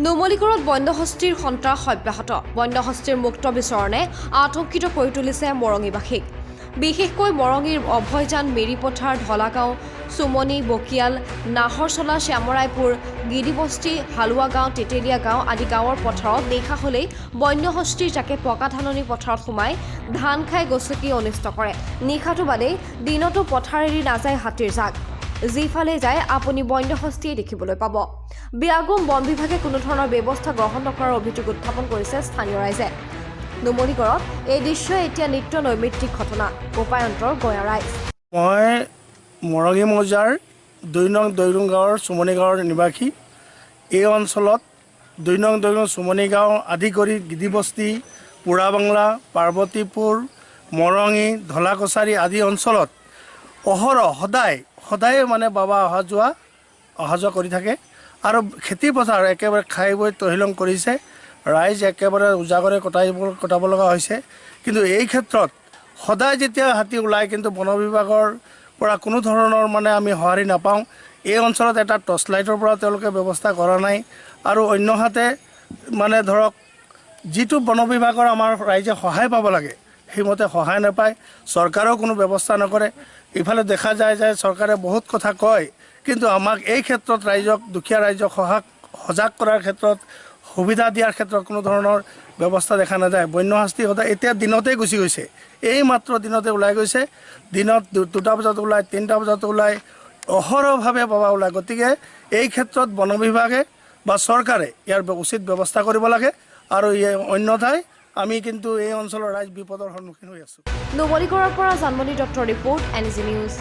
নুমলীগড়ত বন্যহস্তীৰ সন্ত্ৰাস অব্যাহত। বন্যহস্তীৰ মুক্ত বিচৰণে আতংকিত কৰি তুলিছে মৰঙীবাসীক। বিশেষকৈ মৰঙীৰ অভয়জান মেৰিপথাৰ ঢলাগাঁও সুমনি বকিয়াল নাহৰচলা শ্যামৰায়পুৰ গিৰিবস্তি হালুৱা গাঁও তেতেলীয়া গাঁও আদি গাঁৱৰ পথাৰত নিশা হলেই বন্যহস্তীৰ জাকে পকা ধাননি পথাৰত সোমাই ধান খাই গছকি অনিষ্ট কৰে। নিশাটো বাদেই দিনতো পথাৰ এৰি নাযায় হাতীৰ জাক। যিফালে যায় আপুনি বন্যহস্তীয়ে দেখিবলৈ পাব। বিয়াগুম বন বিভাগে কোনো ধৰণৰ ব্যৱস্থা গ্ৰহণ নকৰাৰ অভিযোগ উত্থাপন কৰিছে স্থানীয় ৰাইজে। নুমলীগড়ত এই দৃশ্যই এতিয়া নিত্য নৈমিত্তিক ঘটনা। উপায়ন্তৰ গঞা ৰাইজ। মই মৰঙী মৌজাৰ ২ নং দৈগুং গাঁৱৰ চুমনি গাঁৱৰ নিবাসী। এই অঞ্চলত ২ নং দৈগুং চুমনি গাঁও আদি কৰি গিদিবস্তি পোৰাবাংলা পাৰ্বতীপুৰ মৰঙী ঢলাকছাৰী আদি অঞ্চলত অহৰহ সদায় মানে বাবা অহা যোৱা কৰি থাকে আৰু খেতি পথাৰ একেবাৰে খাই বৈ তহিলং কৰিছে। ৰাইজ একেবাৰে উজাগৰে কটাব লগা হৈছে। কিন্তু এই ক্ষেত্ৰত সদায় যেতিয়া হাতী ওলায় কিন্তু বন বিভাগৰ পৰা কোনো ধৰণৰ মানে আমি সঁহাৰি নাপাওঁ। এই অঞ্চলত এটা টৰ্চ লাইটৰ পৰা তেওঁলোকে ব্যৱস্থা কৰা নাই আৰু অন্যহাতে মানে ধৰক যিটো বন বিভাগৰ আমাৰ ৰাইজে সহায় পাব লাগে সেইমতে সহায় নাপায়। চৰকাৰেও কোনো ব্যৱস্থা নকৰে। ইফালে দেখা যায় যে চৰকাৰে বহুত কথা কয় কিন্তু আমাক এই ক্ষেত্ৰত ৰাইজক দুখীয়া ৰাইজক সজাগ কৰাৰ ক্ষেত্ৰত সুবিধা দিয়াৰ ক্ষেত্ৰত কোনো ধৰণৰ ব্যৱস্থা দেখা নাযায়। বন্যহস্তি সদায় এতিয়া দিনতেই গুচি গৈছে। এই মাত্ৰ দিনতে ওলাই গৈছে। দিনত 2টা বজাত ওলায় 3টা বজাত ওলায় অহৰহভাৱে বাবা ওলায়। গতিকে এই ক্ষেত্ৰত বন বিভাগে বা চৰকাৰে ইয়াৰ উচিত ব্যৱস্থা কৰিব লাগে আৰু অন্যথাই আমি কিন্তু এই অঞ্চলৰ ৰাইজ বিপদৰ সন্মুখীন হৈ আছোঁ। নুমলীগড়ৰ পৰা জানমণি দত্তৰ ৰিপৰ্ট NG নিউজ।